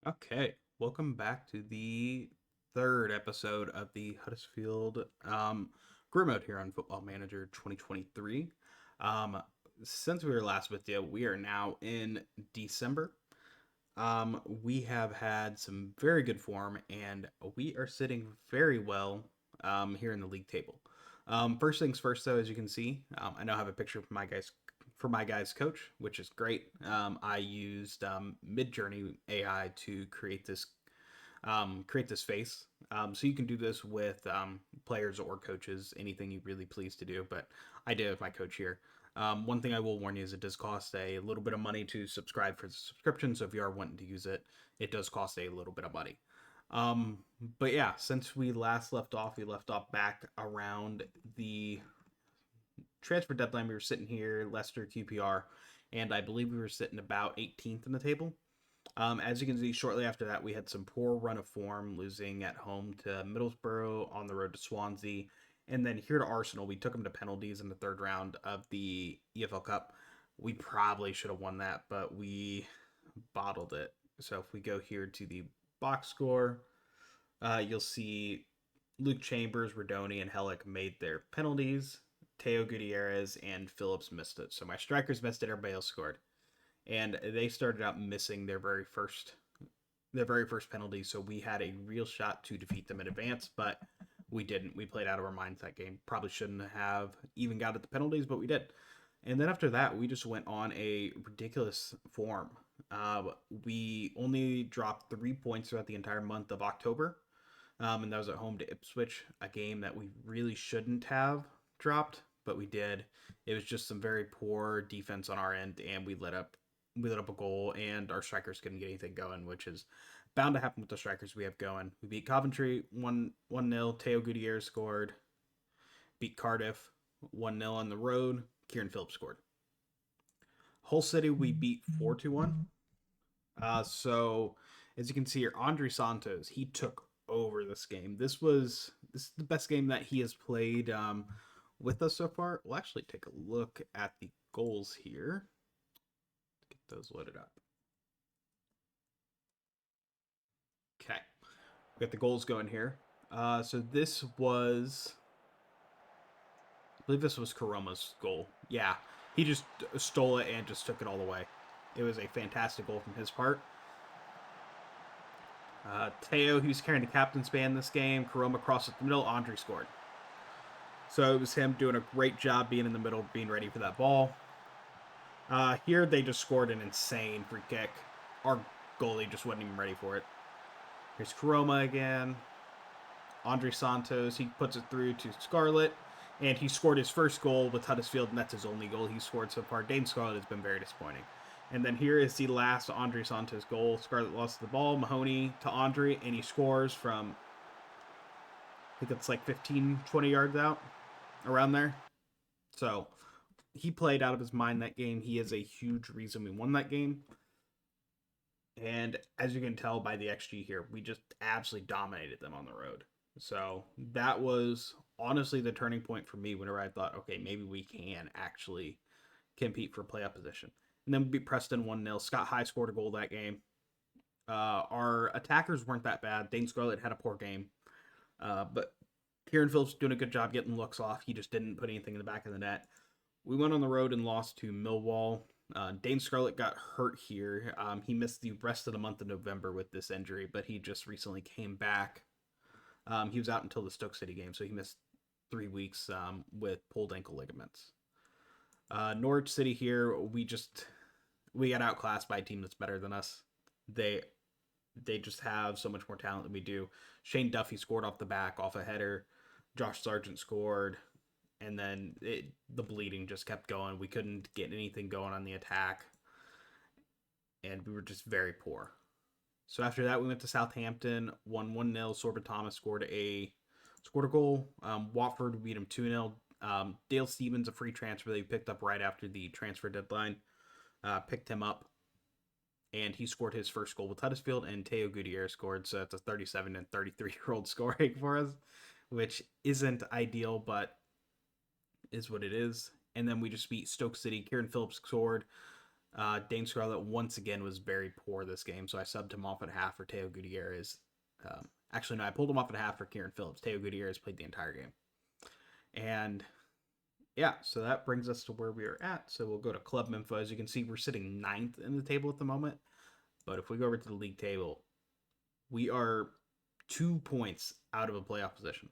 Okay, welcome back to the third episode of the Huddersfield Career Mode here on Football Manager 2023. Um, since we were last with you, we are now in December. We have had some very good form, and we are sitting very well here in the league table. First things first, though, as you can see, I now have a picture for my guy's coach, which is great. I used Midjourney AI to create this face. So you can do this with players or coaches, anything you really please to do. But I did with my coach here. One thing I will warn you is it does cost a little bit of money to subscribe for the subscription. So if you are wanting to use it, it does cost a little bit of money. Um, but yeah, since we last left off, we left off back around the transfer deadline. We were sitting here, Leicester QPR, and I believe we were sitting about 18th in the table. As you can see, shortly after that, we had some poor run of form, losing at home to Middlesbrough, on the road to Swansea, and then here to Arsenal. We took them to penalties in the third round of the EFL Cup. We probably should have won that, but we bottled it. So if we go here to the box score, you'll see Luke Chambers, Rodoni, and Hellick made their penalties. Teo Gutierrez and Phillips missed it. So my strikers missed it. Everybody else scored, and they started out missing their very first penalty. So we had a real shot to defeat them in advance, but we didn't. We played out of our minds that game. Probably shouldn't have even got at the penalties, but we did. And then after that, we just went on a ridiculous form. Uh, we only dropped 3 points throughout the entire month of October, and that was at home to Ipswich, a game that we really shouldn't have dropped, but we did. It was just some very poor defense on our end, and we let up a goal, and our strikers couldn't get anything going, which is bound to happen with the strikers we have going. We beat Coventry 1-0. Teo Gutierrez scored. Beat Cardiff 1-0 on the road. Kieran Phillips scored. Hull City we beat 4-1. So as you can see here, Andre Santos, he took over this game. This is the best game that he has played with us so far. We'll actually take a look at the goals here. Get those loaded up. Okay, we got the goals going here. So this was, I believe this was Karoma's goal. Yeah, he just stole it and just took it all the way. It was a fantastic goal from his part. Teo, he was carrying the captain's band this game. Karoma crossed at the middle. Andre scored. So it was him doing a great job being in the middle, being ready for that ball. Here they just scored an insane free kick. Our goalie just wasn't even ready for it. Here's Karoma again. Andre Santos, he puts it through to Scarlett, and he scored his first goal with Huddersfield, and that's his only goal he's scored so far. Dane Scarlett has been very disappointing. And then here is the last Andre Santos goal. Scarlett lost the ball. Mahoney to Andre, and he scores from, I think it's like 15, 20 yards out, around there. So he played out of his mind that game. He is a huge reason we won that game. And as you can tell by the XG here, we just absolutely dominated them on the road. So that was honestly the turning point for me whenever I thought, okay, maybe we can actually compete for playoff position. And then we beat Preston 1-0. Scott High scored a goal that game. Our attackers weren't that bad. Dane Scarlett had a poor game. But Kieran Phillips doing a good job getting looks off. He just didn't put anything in the back of the net. We went on the road and lost to Millwall. Dane Scarlett got hurt here. He missed the rest of the month of November with this injury, but he just recently came back. He was out until the Stoke City game, so he missed 3 weeks with pulled ankle ligaments. Norwich City here, we got outclassed by a team that's better than us. They just have so much more talent than we do. Shane Duffy scored off the back, off a header. Josh Sargent scored, and then the bleeding just kept going. We couldn't get anything going on the attack, and we were just very poor. So after that, we went to Southampton, won 1-0. Sorba Thomas scored a goal. Watford beat him 2-0. Dale Stevens, a free transfer they picked up right after the transfer deadline, picked him up, and he scored his first goal with Huddersfield, and Teo Gutierrez scored. So it's a 37 and 33-year-old scoring for us, which isn't ideal, but is what it is. And then we just beat Stoke City. Kieran Phillips scored. Dane Scarlett once again was very poor this game, so I subbed him off at half for Teo Gutierrez. Actually, no, I pulled him off at half for Kieran Phillips. Teo Gutierrez played the entire game. And yeah, so that brings us to where we are at. So we'll go to club info. As you can see, we're sitting ninth in the table at the moment. But if we go over to the league table, we are 2 points out of a playoff position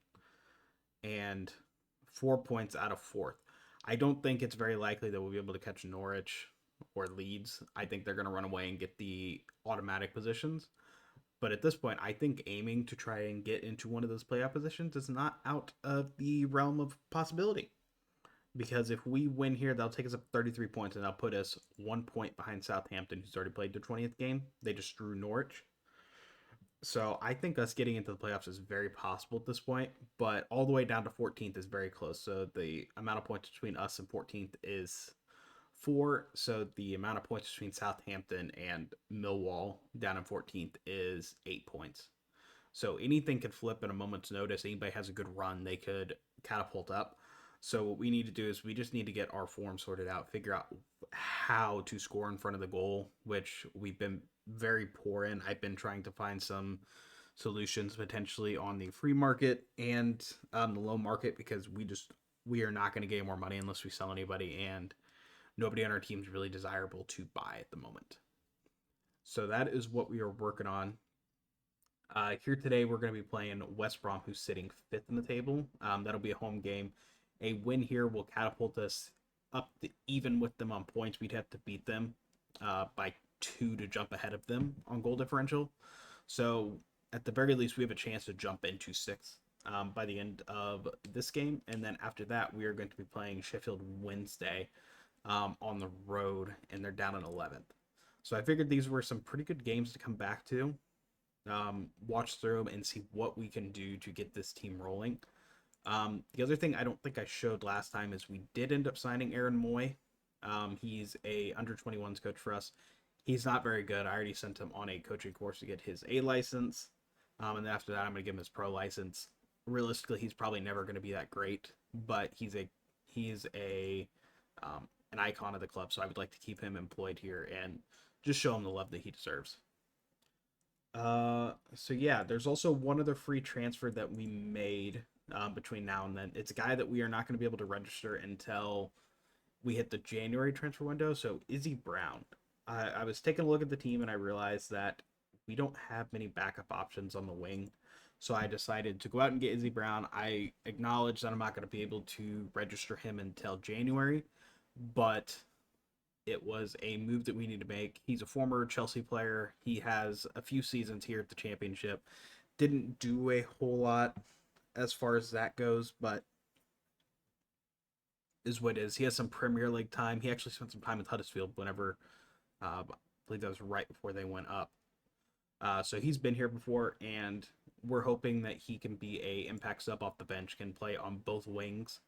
and 4 points out of fourth. I don't think it's very likely that we'll be able to catch Norwich or Leeds. I think they're going to run away and get the automatic positions. But at this point, I think aiming to try and get into one of those playoff positions is not out of the realm of possibility. Because if we win here, that'll take us up 33 points, and that'll put us 1 point behind Southampton, who's already played their 20th game. They just drew Norwich. So I think us getting into the playoffs is very possible at this point, but all the way down to 14th is very close. So the amount of points between us and 14th is 4. So the amount of points between Southampton and Millwall down in 14th is 8 points. So anything could flip at a moment's notice. Anybody has a good run, they could catapult up. So what we need to do is we just need to get our form sorted out, figure out how to score in front of the goal, which we've been very poor in. I've been trying to find some solutions potentially on the free market and the low market because we are not going to get more money unless we sell anybody, and nobody on our team is really desirable to buy at the moment. So that is what we are working on. Here today, we're going to be playing West Brom, who's sitting fifth in the table. That'll be a home game. A win here will catapult us up to even with them on points. We'd have to beat them by 2 to jump ahead of them on goal differential. So at the very least, we have a chance to jump into 6th by the end of this game. And then after that, we are going to be playing Sheffield Wednesday on the road, and they're down in 11th. So I figured these were some pretty good games to come back to, watch through them, and see what we can do to get this team rolling. The other thing I don't think I showed last time is we did end up signing Aaron Moy. He's a under 21s coach for us. He's not very good. I already sent him on a coaching course to get his A license. And then after that, I'm going to give him his pro license. Realistically, he's probably never going to be that great, but he's an icon of the club, so I would like to keep him employed here and just show him the love that he deserves. So yeah, there's also one other free transfer that we made between now and then. It's a guy that we are not going to be able to register until we hit the January transfer window. So Izzy Brown. I was taking a look at the team and I realized that we don't have many backup options on the wing. So I decided to go out and get Izzy Brown. I acknowledge that I'm not going to be able to register him until January, but it was a move that we need to make. He's a former Chelsea player. He has a few seasons here at the championship. Didn't do a whole lot as far as that goes, but is what it is. He has some Premier League time. He actually spent some time with Huddersfield whenever, I believe that was right before they went up. So he's been here before, and we're hoping that he can be a impact sub off the bench, can play on both wings.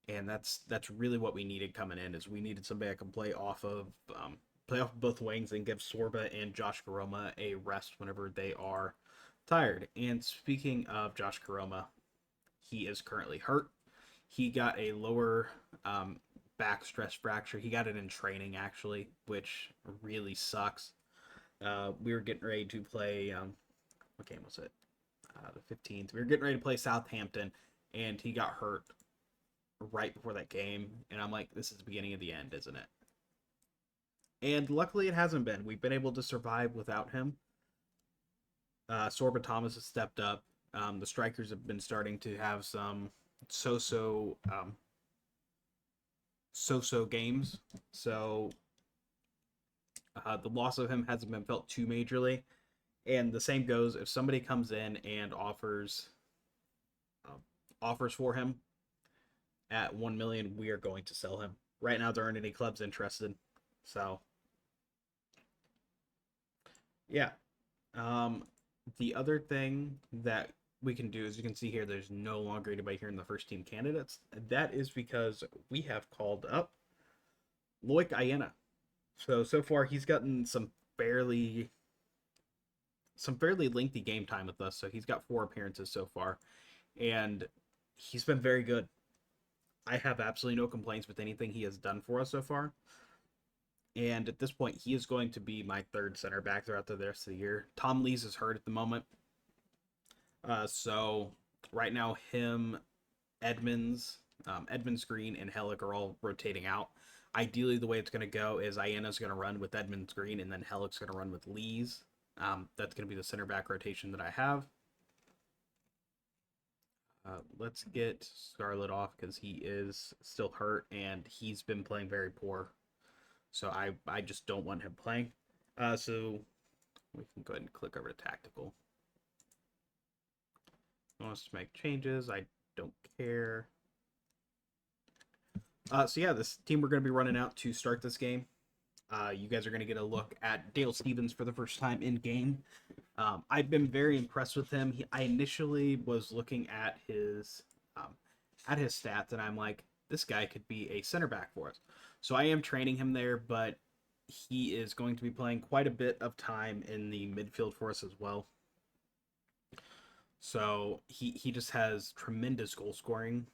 And that's really what we needed coming in, is we needed somebody that can play off of both wings and give Sorba and Josh Karoma a rest whenever they are tired. And speaking of Josh Karoma, he is currently hurt. He got a lower back stress fracture. He got it in training, actually, which really sucks. We were getting ready to play, what game was it? The 15th. We were getting ready to play Southampton, and he got hurt right before that game, and I'm like, this is the beginning of the end, isn't it? And luckily it hasn't been. We've been able to survive without him. Sorba Thomas has stepped up. The strikers have been starting to have some so-so games, so the loss of him hasn't been felt too majorly. And the same goes if somebody comes in and offers for him at 1 million, we are going to sell him. Right now, there aren't any clubs interested. So, yeah. The other thing that we can do is, you can see here, there's no longer anybody here in the first team candidates. That is because we have called up Loic Ayena. So far, he's gotten some fairly lengthy game time with us. So he's got 4 appearances so far, and he's been very good. I have absolutely no complaints with anything he has done for us so far. And at this point, he is going to be my third center back throughout the rest of the year. Tom Lees is hurt at the moment. So right now, Edmonds, Edmonds Green, and Hellick are all rotating out. Ideally, the way it's going to go is Ayana's going to run with Edmonds Green, and then Hellick's going to run with Lees. That's going to be the center back rotation that I have. Let's get Scarlett off because he is still hurt and he's been playing very poor. So I just don't want him playing. So we can go ahead and click over to tactical. Wants to make changes. I don't care. So yeah, this team we're going to be running out to start this game. You guys are going to get a look at Dale Stevens for the first time in game. I've been very impressed with him. I initially was looking at his stats, and I'm like, this guy could be a center back for us. So I am training him there, but he is going to be playing quite a bit of time in the midfield for us as well. So he just has tremendous goal scoring,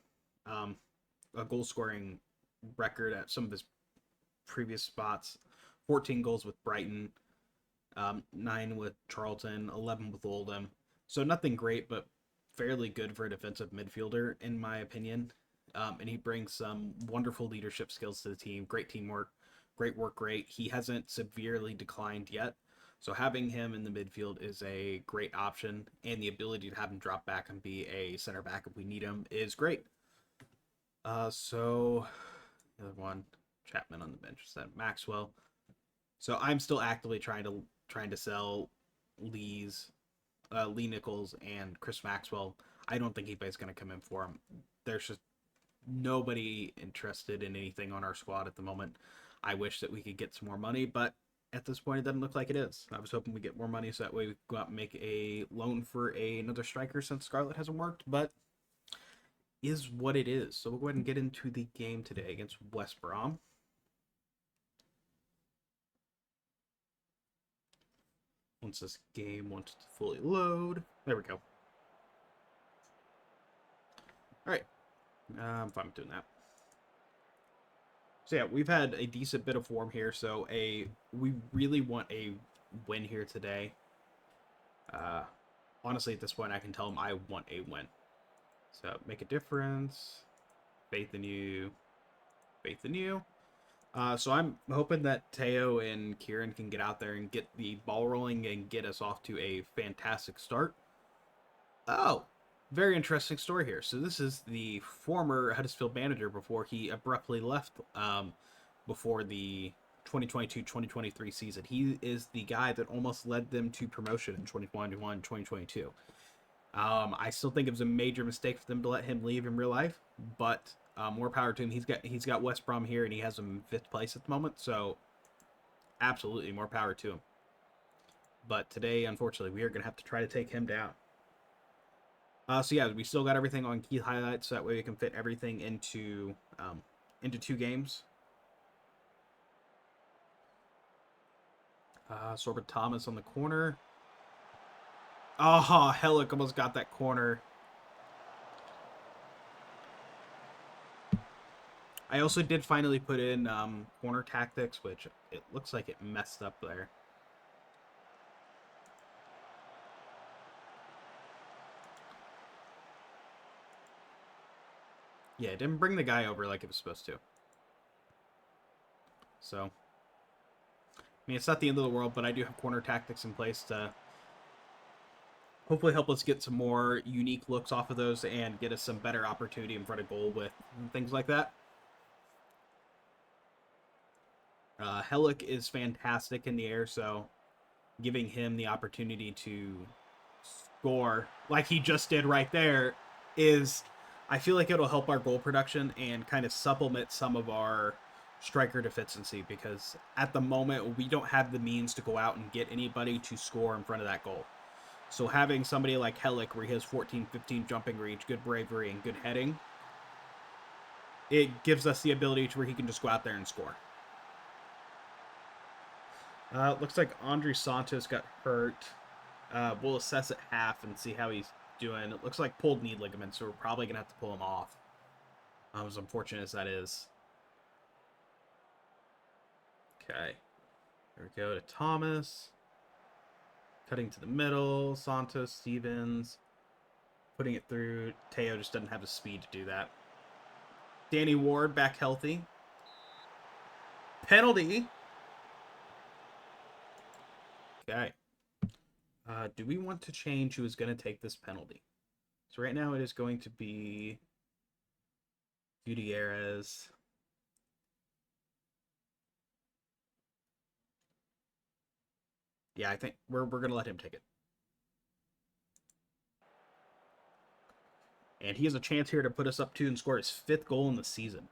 a goal scoring record at some of his previous spots. 14 goals with Brighton, 9 with Charlton, 11 with Oldham. So nothing great, but fairly good for a defensive midfielder, in my opinion. And he brings some wonderful leadership skills to the team. Great teamwork, great work rate. He hasn't severely declined yet. So having him in the midfield is a great option, and the ability to have him drop back and be a center back if we need him is great. So the other one, Chapman on the bench, is that Maxwell. So I'm still actively trying to sell Lee Nichols and Chris Maxwell. I don't think anybody's going to come in for him. There's just nobody interested in anything on our squad at the moment. I wish that we could get some more money, but at this point it doesn't look like it is. I was hoping we get more money so that way we could go out and make a loan for another striker since Scarlett hasn't worked, but is what it is. So we'll go ahead and get into the game today against West Brom. Once this game wants to fully load. There we go. Alright. I'm fine with doing that. So yeah, we've had a decent bit of form here, so we really want a win here today. Honestly, at this point, I can tell them I want a win. So make a difference. Faith in you. Faith in you. So I'm hoping that Teo and Kieran can get out there and get the ball rolling and get us off to a fantastic start. Oh, very interesting story here. So this is the former Huddersfield manager before he abruptly left before the 2022-2023 season. He is the guy that almost led them to promotion in 2021-2022. I still think it was a major mistake for them to let him leave in real life, but more power to him. He's got West Brom here, and he has them 5th place at the moment, so absolutely more power to him. But today, unfortunately, we are going to have to try to take him down. So yeah, we still got everything on key highlights, so that way we can fit everything into 2 games. Sorbert Thomas on the corner. Oh, Hellick almost got that corner. I also did finally put in corner tactics, which it looks like it messed up there. Yeah, it didn't bring the guy over like it was supposed to. So, I mean, it's not the end of the world, but I do have corner tactics in place to hopefully help us get some more unique looks off of those and get us some better opportunity in front of goal with things like that. Hellick is fantastic in the air, so giving him the opportunity to score like he just did right there is, I feel like it'll help our goal production and kind of supplement some of our striker deficiency, because at the moment we don't have the means to go out and get anybody to score in front of that goal. So having somebody like Hellick, where he has 14, 15 jumping reach, good bravery, and good heading, it gives us the ability to where he can just go out there and score. Looks like Andre Santos got hurt. We'll assess at half and see how he's doing. It looks like pulled knee ligament, so we're probably going to have to pull him off. As unfortunate as that is. Okay. There we go to Thomas. Cutting to the middle. Santos, Stevens. Putting it through. Teo just doesn't have the speed to do that. Danny Ward back healthy. Penalty. Okay. Do we want to change who is going to take this penalty? So right now it is going to be Gutierrez. Yeah, I think we're going to let him take it. And he has a chance here to put us up 2 and score his 5th goal in the season.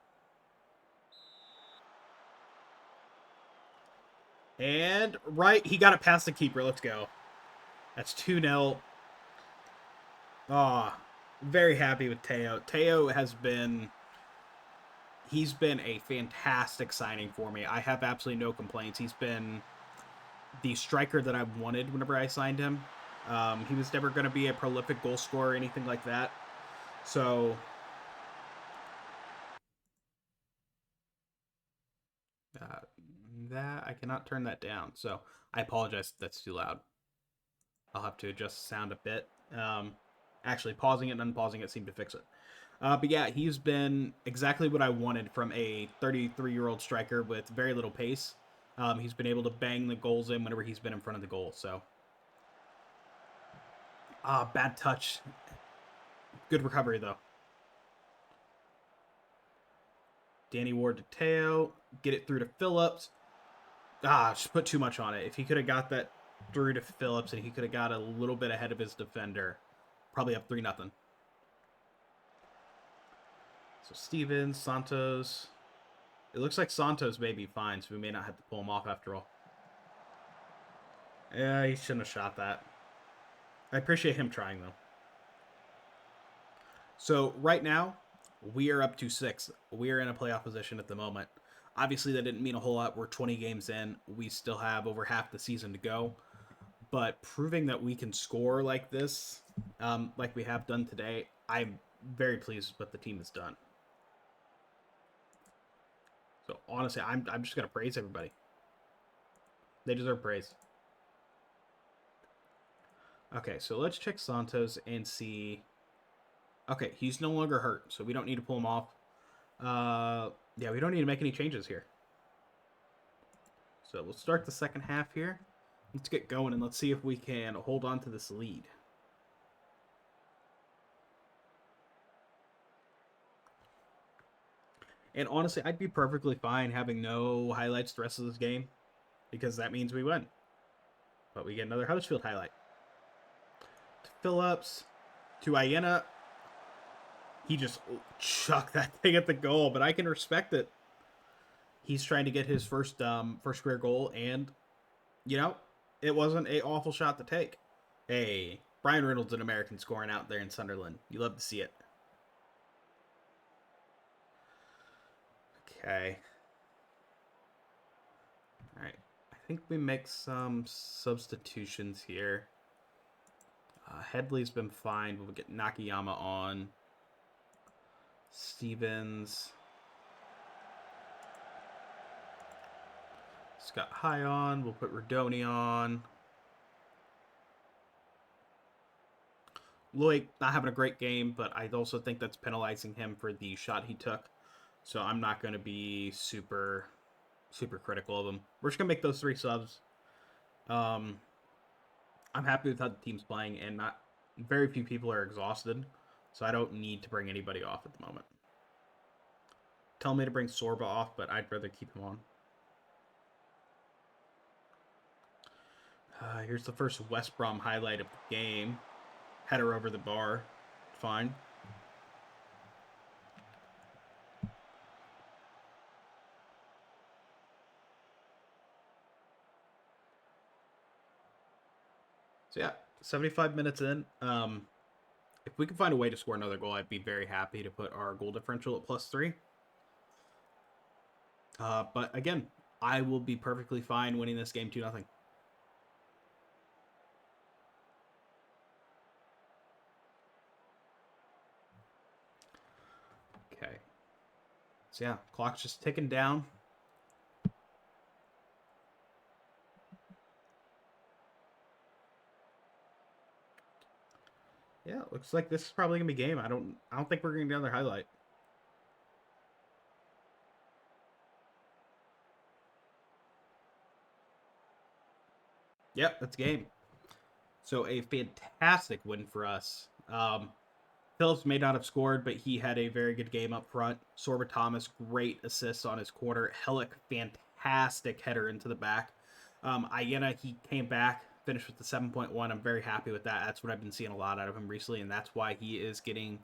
And right, he got it past the keeper. Let's go. That's 2-0. Ah, very happy with Teo. Teo has been... He's been a fantastic signing for me. I have absolutely no complaints. He's been the striker that I wanted whenever I signed him. He was never going to be a prolific goal scorer or anything like that. So... that I cannot turn that down. So I apologize if that's too loud. I'll have to adjust the sound a bit. Actually, pausing it and unpausing it seemed to fix it. But yeah, he's been exactly what I wanted from a 33-year-old striker with very little pace. He's been able to bang the goals in whenever he's been in front of the goal. So, bad touch. Good recovery though. Danny Ward to Teo. Get it through to Phillips. Just put too much on it. If he could have got that through to Phillips and he could have got a little bit ahead of his defender, probably up 3-0. So Stevens, Santos. It looks like Santos may be fine, so we may not have to pull him off after all. Yeah, he shouldn't have shot that. I appreciate him trying, though. So right now, we are up to 6. We are in a playoff position at the moment. Obviously, that didn't mean a whole lot. We're 20 games in. We still have over half the season to go. But proving that we can score like this, like we have done today, I'm very pleased with what the team has done. So honestly, I'm just gonna praise everybody. They deserve praise. Okay, so let's check Santos and see. Okay, he's no longer hurt, so we don't need to pull him off. Yeah, we don't need to make any changes here. So we'll start the second half here. Let's get going and let's see if we can hold on to this lead. And honestly, I'd be perfectly fine having no highlights the rest of this game because that means we win. But we get another Huddersfield highlight. To Phillips, to Ayena. He just chucked that thing at the goal, but I can respect it. He's trying to get his first career goal, and, you know, it wasn't an awful shot to take. Hey, Brian Reynolds, an American scoring out there in Sunderland. You love to see it. Okay. All right. I think we make some substitutions here. Headley's been fine. We'll get Nakayama on. Stevens. Scott High on. We'll put Rodoni on. Lloyd not having a great game, but I also think that's penalizing him for the shot he took. So I'm not going to be super critical of him. We're just going to make those 3 subs. I'm happy with how the team's playing, and not very few people are exhausted, so I don't need to bring anybody off at the moment. Tell me to bring Sorba off, but I'd rather keep him on. Here's the first West Brom highlight of the game. Header over the bar. Fine. So yeah, 75 minutes in. If we can find a way to score another goal, I'd be very happy to put our goal differential at +3. But again, I will be perfectly fine winning this game 2-0. Okay. So yeah, clock's just ticking down. Yeah, looks like this is probably gonna be game. I don't think we're gonna get another highlight. Yep, that's game. So a fantastic win for us. Phillips may not have scored, but he had a very good game up front. Sorba Thomas, great assists on his corner. Hellick, fantastic header into the back. Iena, he came back, finished with the 7.1. I'm very happy with that. That's what I've been seeing a lot out of him recently, and that's why he is getting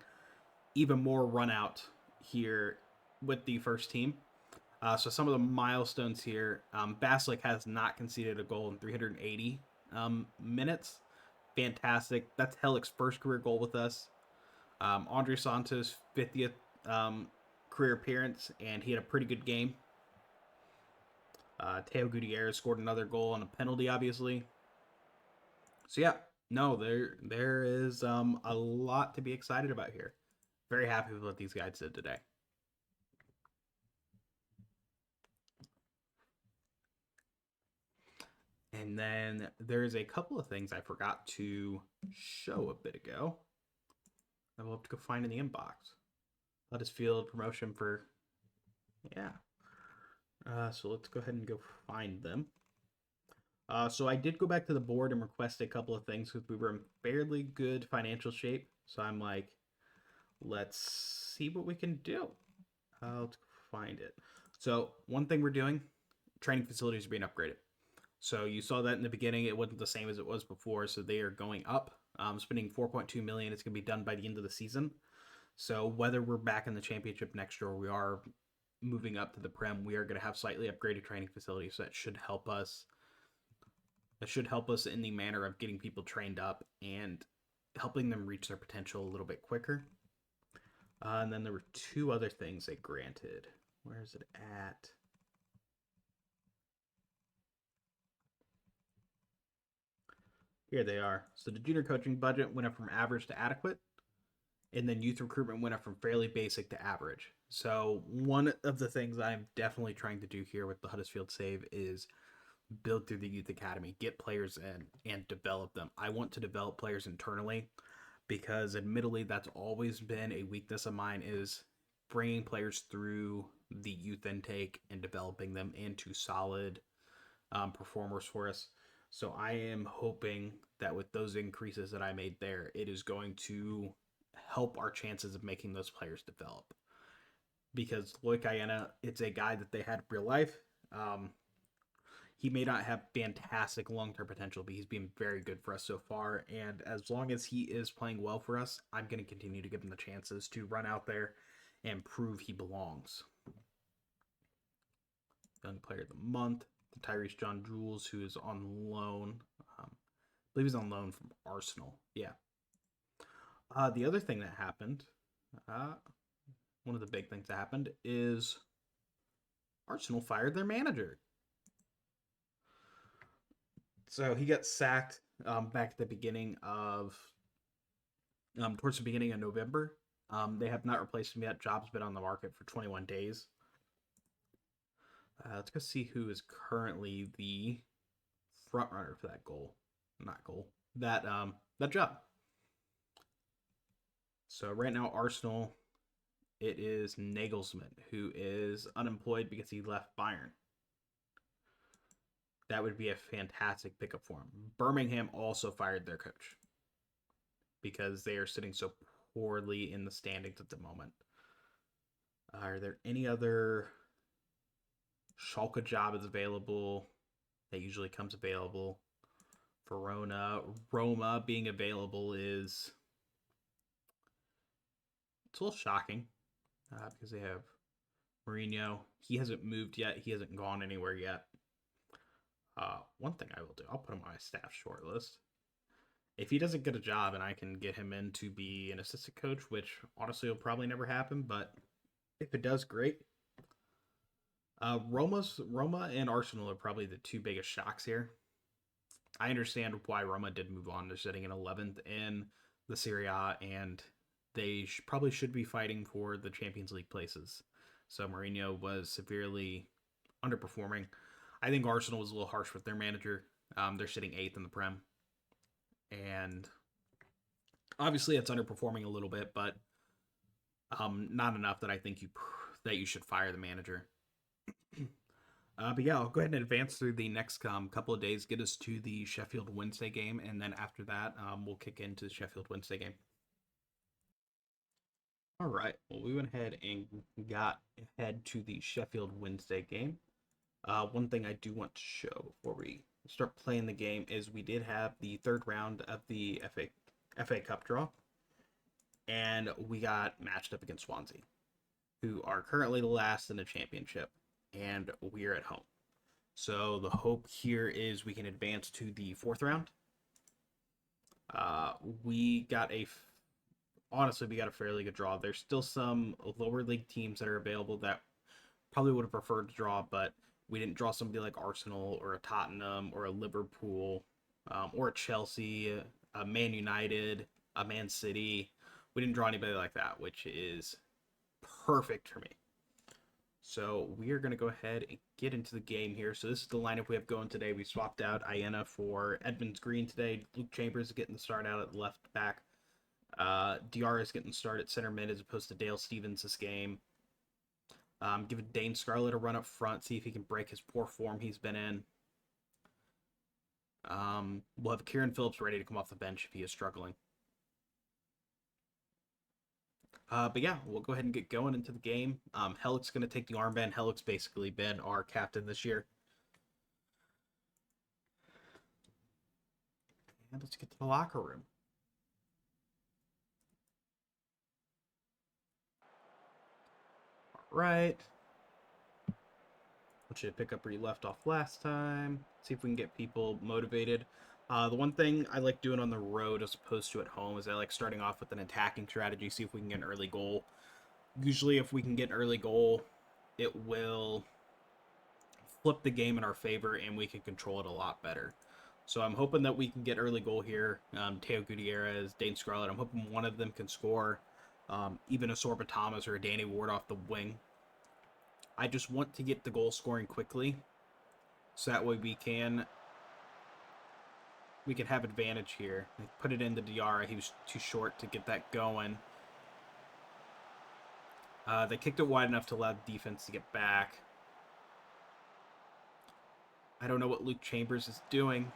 even more run out here with the first team. So some of the milestones here, Basilic has not conceded a goal in 380 minutes. Fantastic. That's Hellick's first career goal with us. Andre Santos' 50th career appearance, and he had a pretty good game. Teo Gutierrez scored another goal on a penalty, obviously. So yeah, no, there is a lot to be excited about here. Very happy with what these guys did today. And then there's a couple of things I forgot to show a bit ago. I will have to go find in the inbox. Huddersfield promotion for, yeah. So let's go ahead and go find them. So I did go back to the board and request a couple of things because we were in fairly good financial shape. So I'm like, let's see what we can do. Let's find it. So one thing we're doing, training facilities are being upgraded. So you saw that in the beginning, it wasn't the same as it was before. So they are going up. Spending 4.2 million. It's going to be done by the end of the season. So whether we're back in the championship next year or we are moving up to the Prem, we are going to have slightly upgraded training facilities. So that should help us. That should help us in the manner of getting people trained up and helping them reach their potential a little bit quicker. And then there were two other things they granted. Where is it at? Here they are. So the junior coaching budget went up from average to adequate, and then youth recruitment went up from fairly basic to average. So one of the things I'm definitely trying to do here with the Huddersfield Save is build through the youth academy, get players in, and develop them. I want to develop players internally because, admittedly, that's always been a weakness of mine is bringing players through the youth intake and developing them into solid performers for us. So I am hoping that with those increases that I made there, it is going to help our chances of making those players develop. Because Loic Iena, it's a guy that they had in real life. He may not have fantastic long term potential, but he's been very good for us so far. And as long as he is playing well for us, I'm going to continue to give him the chances to run out there and prove he belongs. Young Player of the Month, the Tyrese John Jules, who is on loan. I believe he's on loan from Arsenal. Yeah. The other thing that happened, one of the big things that happened, is Arsenal fired their manager. So he got sacked back at the beginning of, towards the beginning of November. They have not replaced him yet. Job's been on the market for 21 days. Let's go see who is currently the front runner for that goal. Not goal. That job. So right now, Arsenal, it is Nagelsmann, who is unemployed because he left Bayern. That would be a fantastic pickup for him. Birmingham also fired their coach because they are sitting so poorly in the standings at the moment. Are there any other Schalke job is available? That usually comes available. Verona, Roma being available is it's a little shocking because they have Mourinho. He hasn't moved yet. He hasn't gone anywhere yet. One thing I will do, I'll put him on my staff short list. If he doesn't get a job and I can get him in to be an assistant coach, which honestly will probably never happen, but if it does, great. Roma and Arsenal are probably the two biggest shocks here. I understand why Roma did move on. They're sitting in 11th in the Serie A, and they probably should be fighting for the Champions League places. So Mourinho was severely underperforming. I think Arsenal was a little harsh with their manager. They're sitting 8th in the Prem. And Obviously, it's underperforming a little bit, but not enough that I think you should fire the manager. But yeah, I'll go ahead and advance through the next couple of days, get us to the Sheffield Wednesday game, and then after that, we'll kick into the Sheffield Wednesday game. All right. Well, we went ahead and got ahead to the Sheffield Wednesday game. One thing I do want to show before we start playing the game is we did have the third round of the FA Cup draw, and we got matched up against Swansea, who are currently the last in the championship, and we're at home. So the hope here is we can advance to the fourth round. We got honestly, we got a fairly good draw. There's still some lower league teams that are available that probably would have preferred to draw, but we didn't draw somebody like Arsenal or a Tottenham or a Liverpool or a Chelsea, a Man United, a Man City. We didn't draw anybody like that, which is perfect for me. So we are going to go ahead and get into the game here. So this is the lineup we have going today. We swapped out Iena for Edmonds Green today. Luke Chambers is getting the start out at left back. Diarra is getting the start at center mid as opposed to Dale Stevens this game. Give Dane Scarlett a run up front, see if he can break his poor form he's been in. We'll have Kieran Phillips ready to come off the bench if he is struggling. But yeah, we'll go ahead and get going into the game. Hellick's going to take the armband. Hellick's basically been our captain this year. And let's get to the locker room. All right. I want you to pick up where you left off last time. See if we can get people motivated. The one thing I like doing on the road as opposed to at home is I like starting off with an attacking strategy, see if we can get an early goal. Usually if we can get an early goal, it will flip the game in our favor and we can control it a lot better. So I'm hoping that we can get early goal here. Teo Gutierrez, Dane Scarlett, I'm hoping one of them can score. Even a Sorba Thomas or a Danny Ward off the wing. I just want to get the goal scoring quickly so that way we can have advantage here. Put it into Diarra. He was too short to get that going. They kicked it wide enough to allow the defense to get back. I don't know what Luke Chambers is doing.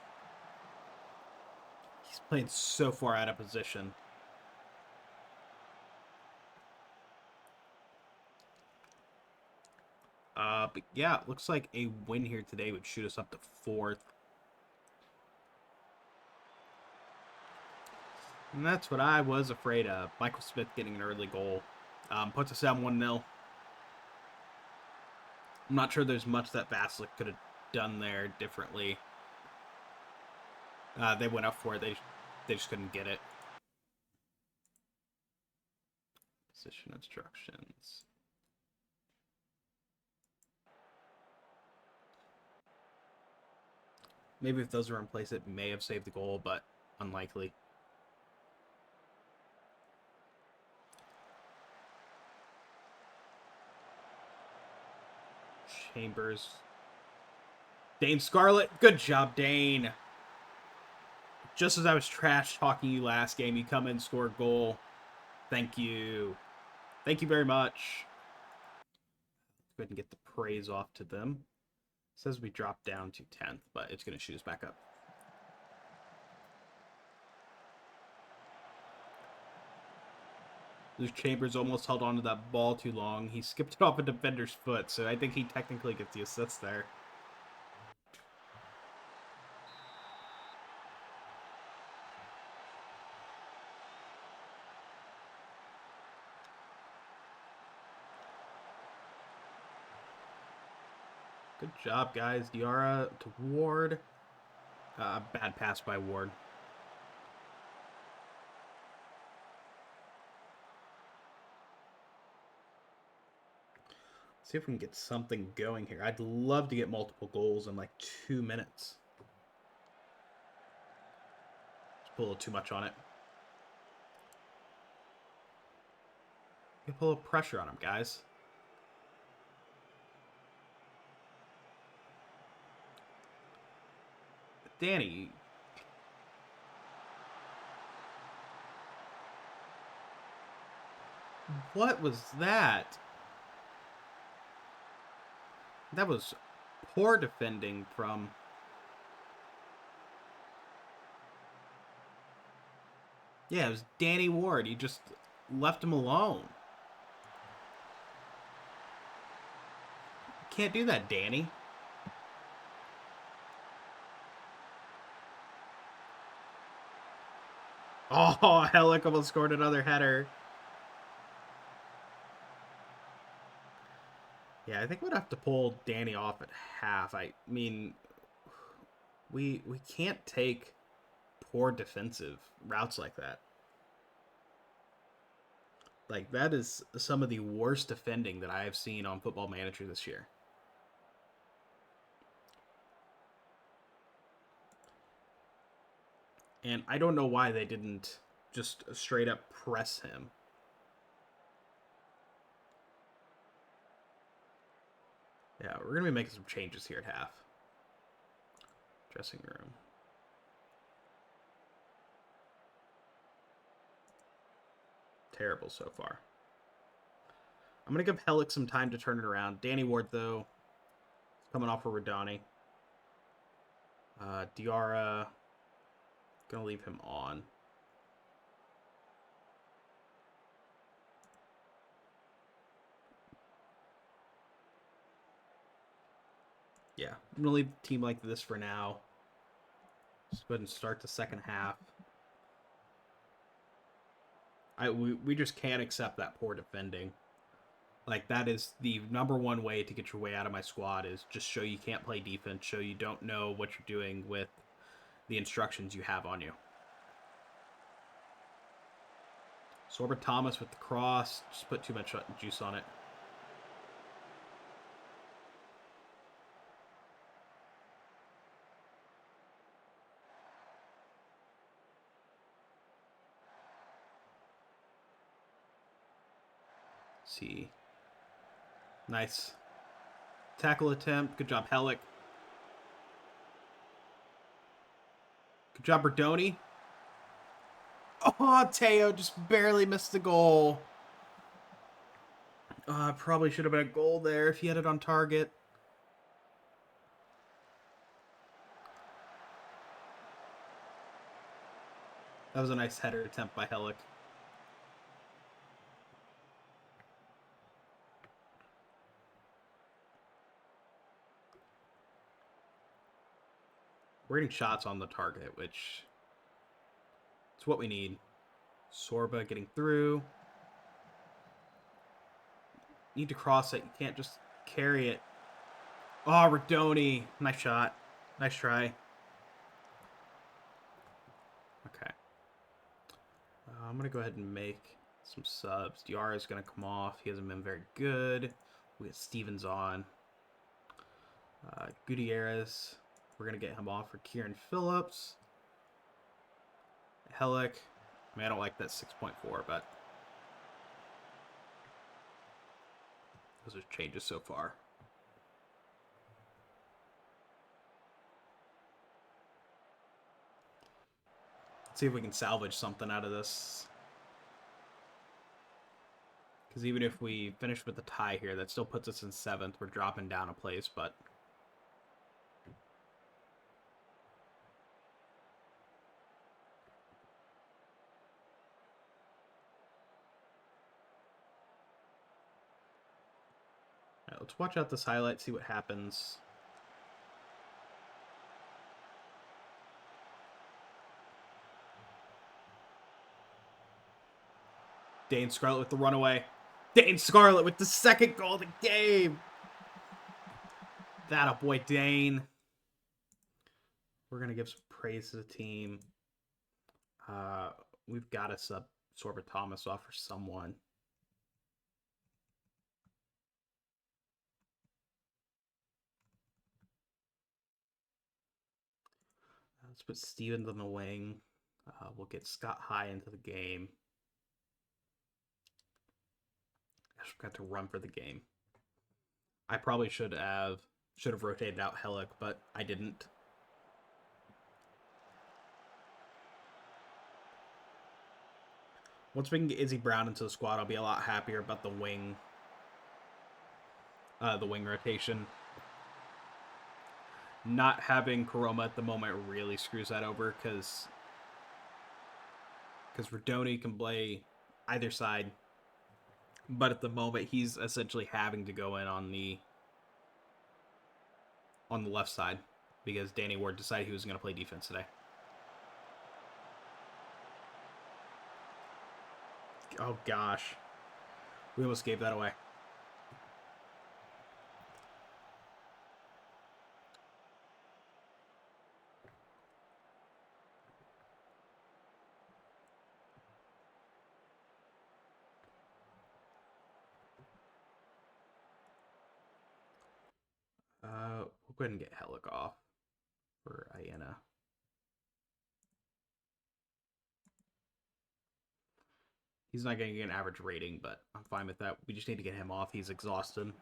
He's playing so far out of position. But yeah, it looks like a win here today would shoot us up to fourth. And that's what I was afraid of. Michael Smith getting an early goal. Puts us down 1-0. I'm not sure there's much that Vasilik could have done there differently. They went up for it. They just couldn't get it. Position instructions. Maybe if those were in place, it may have saved the goal, but unlikely. Chambers. Dane Scarlett. Good job, Dane. Just as I was trash talking you last game, you come in and score a goal. Thank you. Thank you very much. Let's go ahead and get the praise off to them. It says we dropped down to 10th, but it's going to shoot us back up. Luke Chambers almost held on to that ball too long. He skipped it off a defender's foot, so I think he technically gets the assist there. Good job, guys. Diarra to Ward. Bad pass by Ward. See if we can get something going here. I'd love to get multiple goals in like 2 minutes. Just put a little too much on it. Put a little pressure on him, guys. Danny. What was that? That was poor defending from... Yeah, it was Danny Ward. He just left him alone. Can't do that, Danny. Oh, Hellick almost scored another header. Yeah, I think we'd have to pull Danny off at half. I mean, we can't take poor defensive routes like that. Like, that is some of the worst defending that I have seen on Football Manager this year. And I don't know why they didn't just straight up press him. Yeah, we're going to be making some changes here at half. Dressing room. Terrible so far. I'm going to give Hellick some time to turn it around. Danny Ward, though, coming off for Radani. Diarra, going to leave him on. Yeah, I'm going to leave the team like this for now. Just go ahead and start the second half. We just can't accept that poor defending. Like, that is the number one way to get your way out of my squad, is just show you can't play defense, show you don't know what you're doing with the instructions you have on you. Sorba Thomas with the cross. Just put too much juice on it. Let's see. Nice tackle attempt. Good job, Hellick. Good job, Berdoni. Oh, Teo just barely missed the goal. Probably should have been a goal there if he had it on target. That was a nice header attempt by Hellick. We're getting shots on the target, which is what we need. Sorba getting through. Need to cross it. You can't just carry it. Oh, Radoni. Nice shot. Nice try. Okay. I'm going to go ahead and make some subs. Diarra is going to come off. He hasn't been very good. We get Stevens on. Gutierrez. We're going to get him off for Kieran Phillips. Hellick. I mean, I don't like that 6.4, but those are changes so far. Let's see if we can salvage something out of this. Because even if we finish with the tie here, that still puts us in 7th. We're dropping down a place, but right, let's watch out this highlight, see what happens. Dane Scarlett with the runaway. Dane Scarlett with the second goal of the game. That a boy, Dane. We're going to give some praise to the team. We've got to sub Sorba Thomas off for someone. Let's put Stevens on the wing. We'll get Scott High into the game. I just got to run for the game. I probably should have rotated out Hellick, but I didn't. Once we can get Izzy Brown into the squad, I'll be a lot happier about the wing rotation. Not having Karoma at the moment really screws that over because Rodoni can play either side, but at the moment he's essentially having to go in on the left side because Danny Ward decided he was going to play defense today. Oh gosh, we almost gave that away. We'll go ahead and get Hellick off for Iena. He's not going to get an average rating, but I'm fine with that. We just need to get him off. He's exhausted.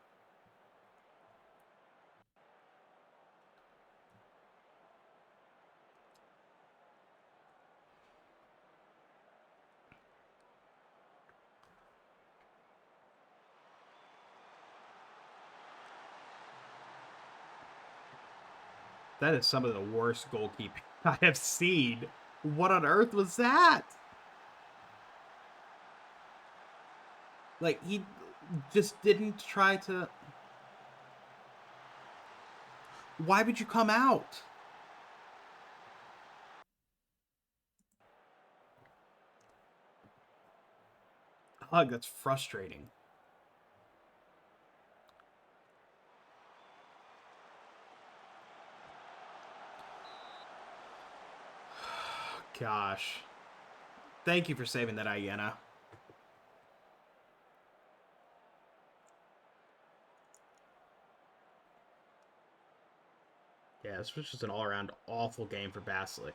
That is some of the worst goalkeeping I have seen. What on earth was that? Like, he just didn't try to. Why would you come out? Ugh, that's frustrating. Gosh. Thank you for saving that, Iena. Yeah, this was just an all-around awful game for Basilic.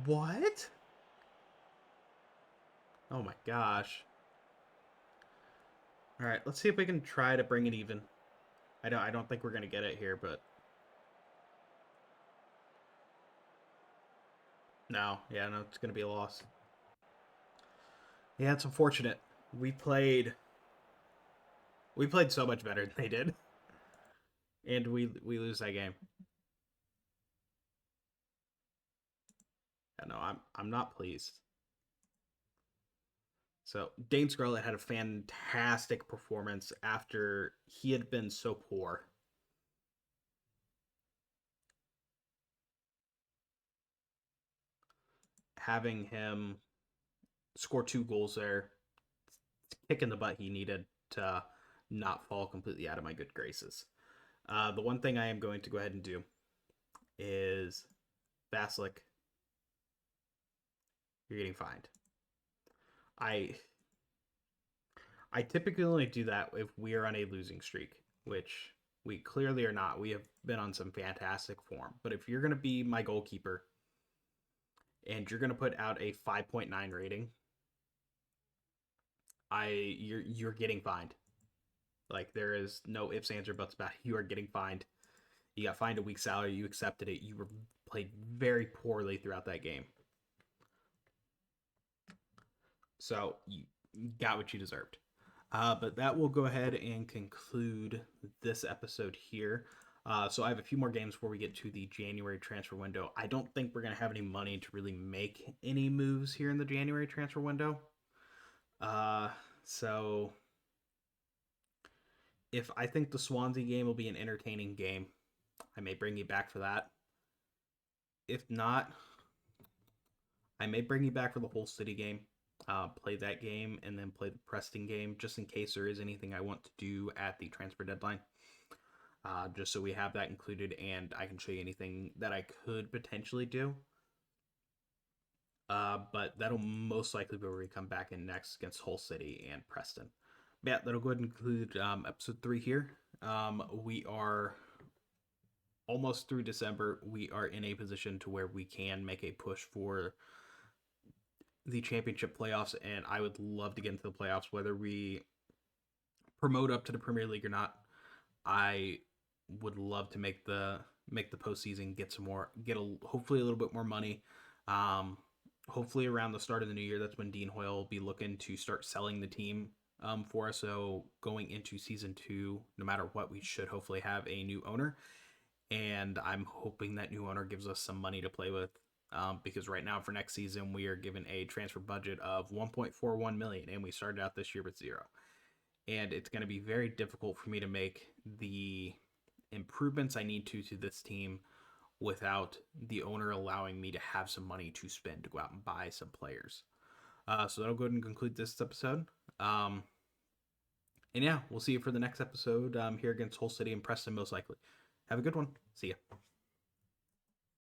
What? Oh my gosh. All right, let's see if we can try to bring it even. I don't think we're gonna get it here, but no, yeah, no, it's gonna be a loss. Yeah, it's unfortunate. We played we played so much better than they did, and we lose that game. Yeah, no, I'm not pleased. So Dane Scarlett had a fantastic performance after he had been so poor. Having him score 2 goals there, kick in the butt he needed to not fall completely out of my good graces. The one thing I am going to go ahead and do is Vasilic, you're getting fined. I I typically only do that if we are on a losing streak, which we clearly are not. We have been on some fantastic form. But if you're going to be my goalkeeper and you're going to put out a 5.9 rating, you're getting fined. Like there is no ifs, ands, or buts about it. You are getting fined. You got fined a week's salary. You accepted it. You were played very poorly throughout that game. So you got what you deserved. But that will go ahead and conclude this episode here. So I have a few more games before we get to the January transfer window. I don't think we're going to have any money to really make any moves here in the January transfer window. So if I think the Swansea game will be an entertaining game, I may bring you back for that. If not, I may bring you back for the whole City game. Play that game and then play the Preston game just in case there is anything I want to do at the transfer deadline. Just so we have that included and I can show you anything that I could potentially do. But that'll most likely be where we come back in next against Hull City and Preston. But yeah, that'll go ahead and include episode 3 here. We are almost through December. We are in a position to where we can make a push for the championship playoffs, and I would love to get into the playoffs, whether we promote up to the Premier League or not. I would love to make the postseason, get hopefully a little bit more money. Um, Hopefully around the start of the new year, that's when Dean Hoyle will be looking to start selling the team for us. So going into season 2, no matter what, we should hopefully have a new owner, and I'm hoping that new owner gives us some money to play with. Because right now for next season we are given a transfer budget of 1.41 million, and we started out this year with zero. And it's going to be very difficult for me to make the improvements I need to this team without the owner allowing me to have some money to spend to go out and buy some players. So that'll go ahead and conclude this episode. And yeah, we'll see you for the next episode here against Hull City and Preston, most likely. Have a good one. See ya.